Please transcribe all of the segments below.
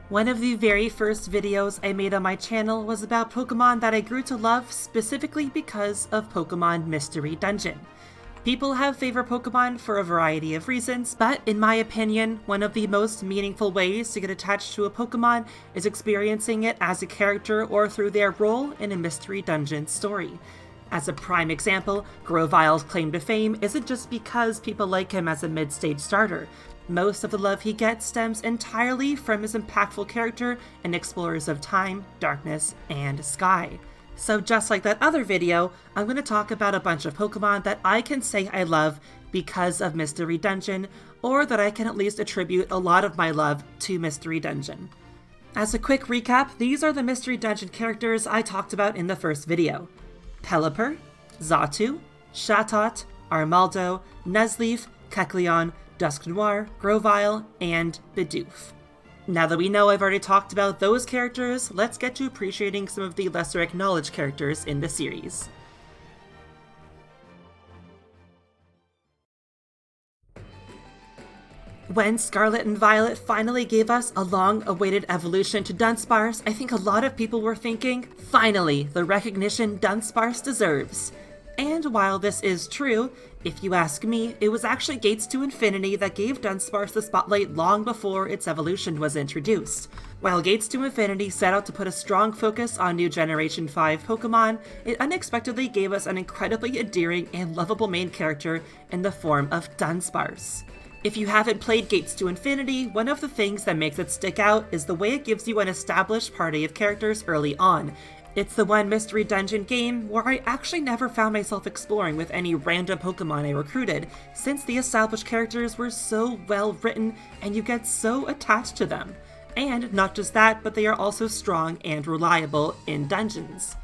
One of the very first videos I made on my channel was about Pokemon that I grew to love specifically because of Pokemon Mystery Dungeon. People have favorite Pokemon for a variety of reasons, but in my opinion, one of the most meaningful ways to get attached to a Pokemon is experiencing it as a character or through their role in a Mystery Dungeon story. As a prime example, Grovyle's claim to fame isn't just because people like him as a mid-stage starter. Most of the love he gets stems entirely from his impactful character in Explorers of Time, Darkness, and Sky. So just like that other video, I'm going to talk about a bunch of Pokemon that I can say I love because of Mystery Dungeon, or that I can at least attribute a lot of my love to Mystery Dungeon. As a quick recap, these are the Mystery Dungeon characters I talked about in the first video. Pelipper, Xatu, Chatot, Armaldo, Nuzleaf, Kecleon, Dusknoir, Grovyle, and Bidoof. Now that we know I've already talked about those characters, let's get to appreciating some of the lesser acknowledged characters in the series. When Scarlet and Violet finally gave us a long-awaited evolution to Dunsparce, I think a lot of people were thinking, finally, the recognition Dunsparce deserves. And while this is true, if you ask me, it was actually Gates to Infinity that gave Dunsparce the spotlight long before its evolution was introduced. While Gates to Infinity set out to put a strong focus on new Generation 5 Pokemon, it unexpectedly gave us an incredibly endearing and lovable main character in the form of Dunsparce. If you haven't played Gates to Infinity, one of the things that makes it stick out is the way it gives you an established party of characters early on. It's the one Mystery Dungeon game where I actually never found myself exploring with any random Pokemon I recruited, since the established characters were so well written and you get so attached to them. And not just that, but they are also strong and reliable in dungeons.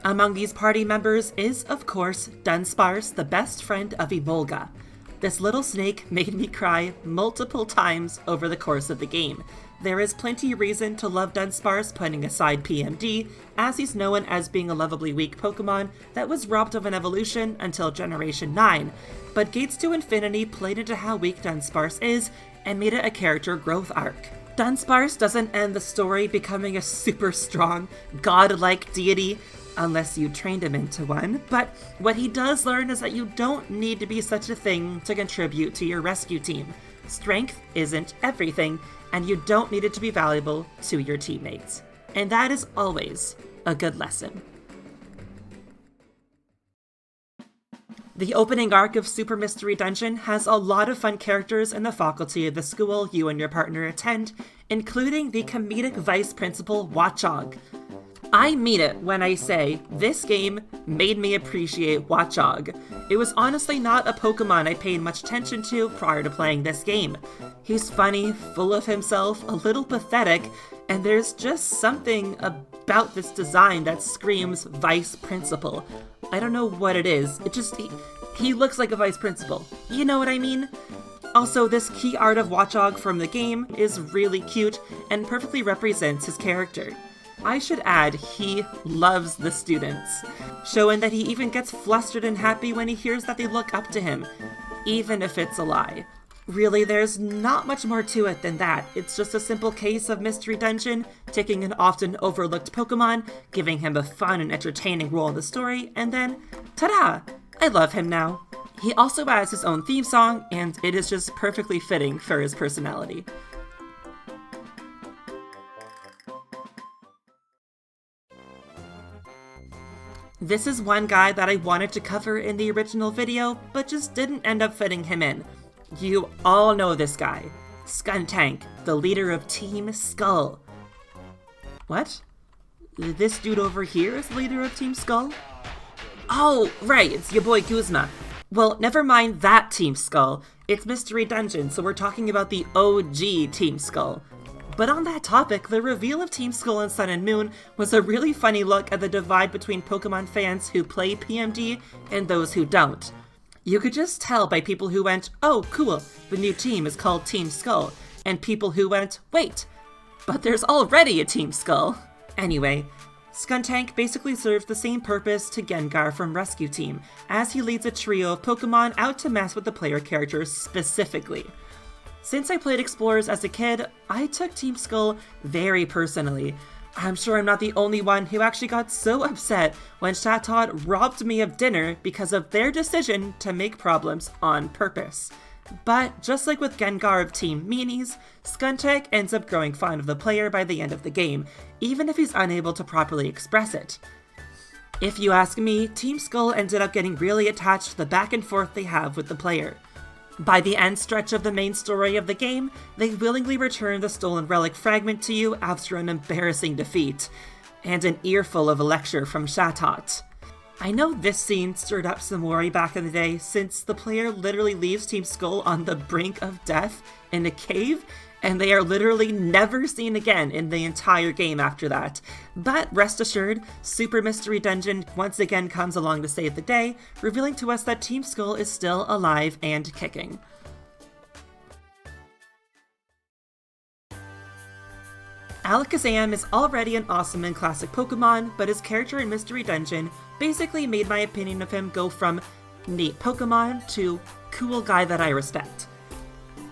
Among these party members is, of course, Dunsparce, the best friend of Emolga. This little snake made me cry multiple times over the course of the game. There is plenty reason to love Dunsparce, putting aside PMD, as he's known as being a lovably weak Pokemon that was robbed of an evolution until Generation 9, but Gates to Infinity played into how weak Dunsparce is and made it a character growth arc. Dunsparce doesn't end the story becoming a super strong, godlike deity, unless you trained him into one, but what he does learn is that you don't need to be such a thing to contribute to your rescue team. Strength isn't everything, and you don't need it to be valuable to your teammates. And that is always a good lesson. The opening arc of Super Mystery Dungeon has a lot of fun characters in the faculty of the school you and your partner attend, including the comedic vice principal Watchog. I mean it when I say this game made me appreciate Watchog. It was honestly not a Pokemon I paid much attention to prior to playing this game. He's funny, full of himself, a little pathetic, and there's just something about this design that screams vice principal. I don't know what it is, he looks like a vice principal. You know what I mean? Also, this key art of Watchog from the game is really cute and perfectly represents his character. I should add, he loves the students, showing that he even gets flustered and happy when he hears that they look up to him, even if it's a lie. Really, there's not much more to it than that. It's just a simple case of Mystery Dungeon, taking an often overlooked Pokemon, giving him a fun and entertaining role in the story, and then, ta-da! I love him now. He also has his own theme song, and it is just perfectly fitting for his personality. This is one guy that I wanted to cover in the original video, but just didn't end up fitting him in. You all know this guy. Skuntank, the leader of Team Skull. What? This dude over here is the leader of Team Skull? Oh, right, it's your boy Guzma. Well, never mind that Team Skull. It's Mystery Dungeon, so we're talking about the OG Team Skull. But on that topic, the reveal of Team Skull in Sun and Moon was a really funny look at the divide between Pokemon fans who play PMD and those who don't. You could just tell by people who went, oh cool, the new team is called Team Skull, and people who went, wait, but there's already a Team Skull. Anyway, Skuntank basically serves the same purpose to Gengar from Rescue Team, as he leads a trio of Pokemon out to mess with the player characters specifically. Since I played Explorers as a kid, I took Team Skull very personally. I'm sure I'm not the only one who actually got so upset when Chatot robbed me of dinner because of their decision to make problems on purpose. But just like with Gengar of Team Meanies, Skuntank ends up growing fond of the player by the end of the game, even if he's unable to properly express it. If you ask me, Team Skull ended up getting really attached to the back and forth they have with the player. By the end stretch of the main story of the game, they willingly return the stolen relic fragment to you after an embarrassing defeat, and an earful of a lecture from Chatot. I know this scene stirred up some worry back in the day, since the player literally leaves Team Skull on the brink of death in a cave, and they are literally never seen again in the entire game after that. But rest assured, Super Mystery Dungeon once again comes along to save the day, revealing to us that Team Skull is still alive and kicking. Alakazam is already an awesome and classic Pokemon, but his character in Mystery Dungeon basically made my opinion of him go from neat Pokemon to cool guy that I respect.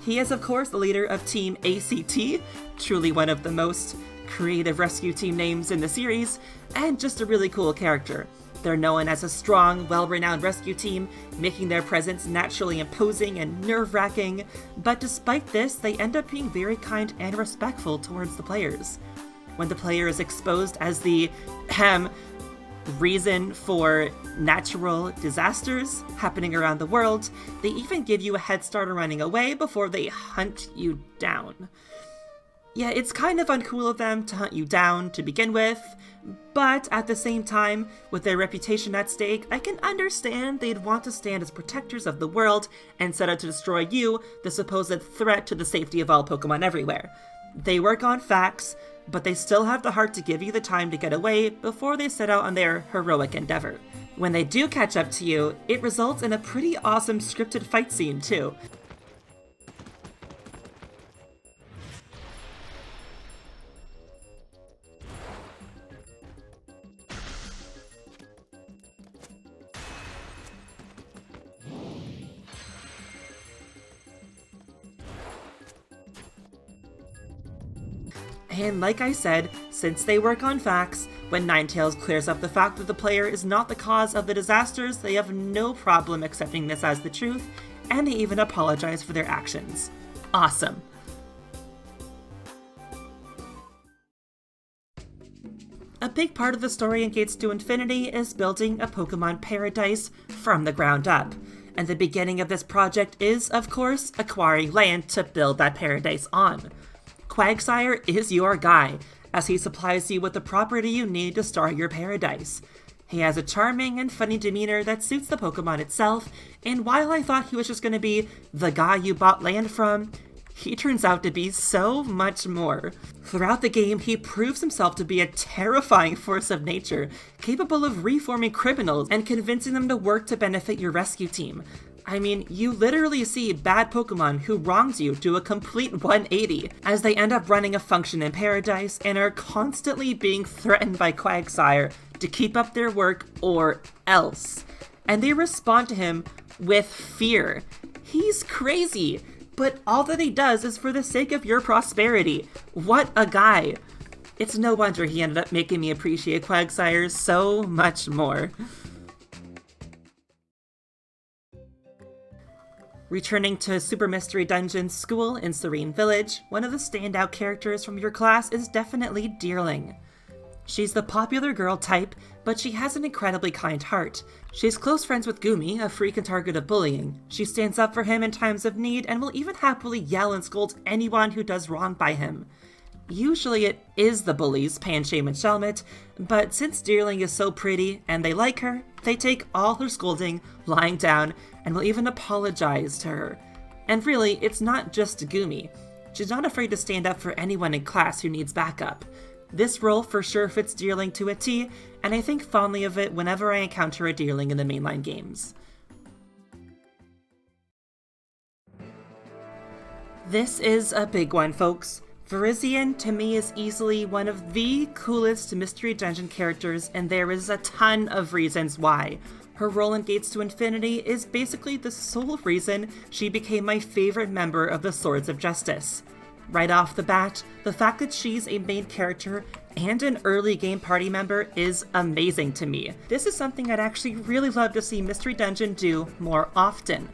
He is, of course, the leader of Team ACT, truly one of the most creative rescue team names in the series, and just a really cool character. They're known as a strong, well-renowned rescue team, making their presence naturally imposing and nerve-wracking, but despite this, they end up being very kind and respectful towards the players. When the player is exposed as the reason for natural disasters happening around the world, they even give you a head start on running away before they hunt you down. Yeah, it's kind of uncool of them to hunt you down to begin with, but at the same time, with their reputation at stake, I can understand they'd want to stand as protectors of the world and set out to destroy you, the supposed threat to the safety of all Pokemon everywhere. They work on facts, but they still have the heart to give you the time to get away before they set out on their heroic endeavor. When they do catch up to you, it results in a pretty awesome scripted fight scene too. And like I said, since they work on facts, when Ninetales clears up the fact that the player is not the cause of the disasters, they have no problem accepting this as the truth, and they even apologize for their actions. Awesome. A big part of the story in Gates to Infinity is building a Pokemon paradise from the ground up, and the beginning of this project is, of course, acquiring land to build that paradise on. Quagsire is your guy, as he supplies you with the property you need to start your paradise. He has a charming and funny demeanor that suits the Pokemon itself, and while I thought he was just going to be the guy you bought land from, he turns out to be so much more. Throughout the game, he proves himself to be a terrifying force of nature, capable of reforming criminals and convincing them to work to benefit your rescue team. I mean, you literally see bad Pokemon who wronged you do a complete 180, as they end up running a function in Paradise and are constantly being threatened by Quagsire to keep up their work or else. And they respond to him with fear. He's crazy, but all that he does is for the sake of your prosperity. What a guy. It's no wonder he ended up making me appreciate Quagsire so much more. Returning to Super Mystery Dungeon's school in Serene Village, one of the standout characters from your class is definitely Deerling. She's the popular girl type, but she has an incredibly kind heart. She's close friends with Gumi, a freak and target of bullying. She stands up for him in times of need and will even happily yell and scold anyone who does wrong by him. Usually it is the bullies, Pancham and Shelmet, but since Deerling is so pretty and they like her, they take all her scolding lying down and will even apologize to her. And really, it's not just Gumi. She's not afraid to stand up for anyone in class who needs backup. This role for sure fits Deerling to a T, and I think fondly of it whenever I encounter a Deerling in the mainline games. This is a big one, folks. Virizion, to me, is easily one of the coolest Mystery Dungeon characters, and there is a ton of reasons why. Her role in Gates to Infinity is basically the sole reason she became my favorite member of the Swords of Justice. Right off the bat, the fact that she's a main character and an early game party member is amazing to me. This is something I'd actually really love to see Mystery Dungeon do more often.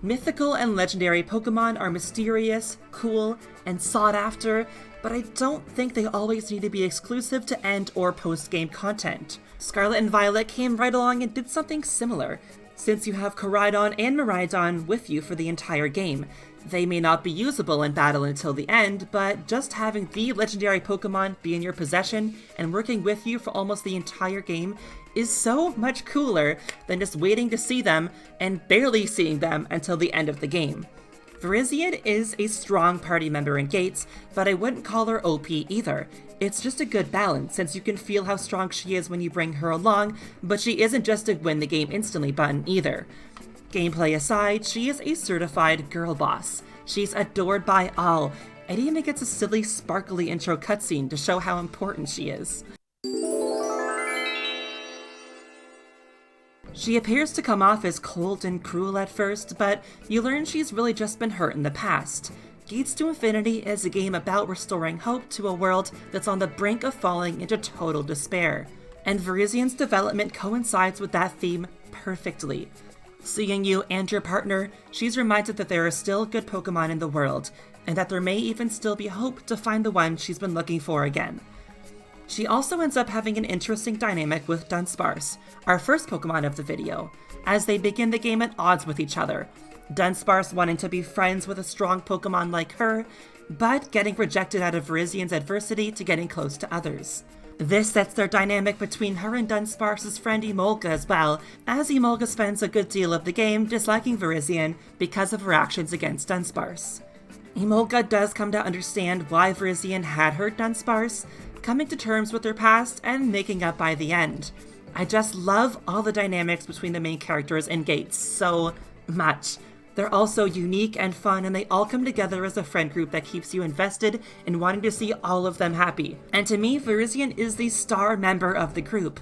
Mythical and legendary Pokemon are mysterious, cool, and sought after, but I don't think they always need to be exclusive to end or post-game content. Scarlet and Violet came right along and did something similar. Since you have Koraidon and Miraidon with you for the entire game, they may not be usable in battle until the end, but just having the legendary Pokemon be in your possession and working with you for almost the entire game is so much cooler than just waiting to see them and barely seeing them until the end of the game. Virizion is a strong party member in Gates, but I wouldn't call her OP either. It's just a good balance, since you can feel how strong she is when you bring her along, but she isn't just a win the game instantly button either. Gameplay aside, she is a certified girl boss. She's adored by all, and even gets a silly, sparkly intro cutscene to show how important she is. She appears to come off as cold and cruel at first, but you learn she's really just been hurt in the past. Gates to Infinity is a game about restoring hope to a world that's on the brink of falling into total despair, and Virizion's development coincides with that theme perfectly. Seeing you and your partner, she's reminded that there are still good Pokemon in the world, and that there may even still be hope to find the one she's been looking for again. She also ends up having an interesting dynamic with Dunsparce, our first Pokemon of the video, as they begin the game at odds with each other. Dunsparce wanting to be friends with a strong Pokemon like her, but getting rejected out of Virizion's adversity to getting close to others. This sets their dynamic between her and Dunsparce's friend Emolga as well, as Emolga spends a good deal of the game disliking Virizion because of her actions against Dunsparce. Emolga does come to understand why Virizion had hurt Dunsparce, coming to terms with their past and making up by the end. I just love all the dynamics between the main characters in Gates so much. They're all so unique and fun, and they all come together as a friend group that keeps you invested in wanting to see all of them happy. And to me, Virizion is the star member of the group.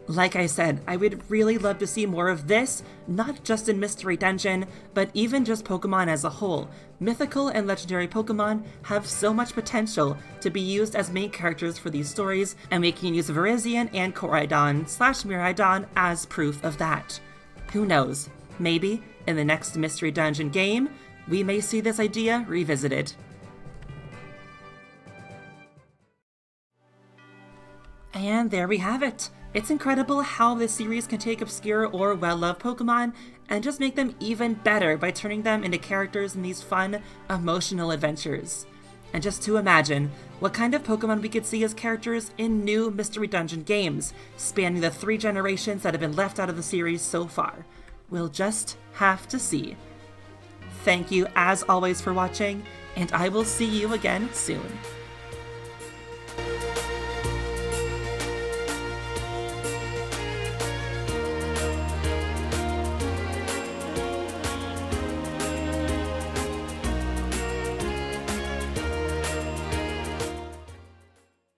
Like I said, I would really love to see more of this, not just in Mystery Dungeon, but even just Pokemon as a whole. Mythical and legendary Pokemon have so much potential to be used as main characters for these stories, and we can use Virizion and Koraidon/Miraidon as proof of that. Who knows? Maybe, in the next Mystery Dungeon game, we may see this idea revisited. And there we have it. It's incredible how this series can take obscure or well-loved Pokemon and just make them even better by turning them into characters in these fun, emotional adventures. And just to imagine what kind of Pokemon we could see as characters in new Mystery Dungeon games, spanning the 3 generations that have been left out of the series so far. We'll just have to see. Thank you as always for watching, and I will see you again soon.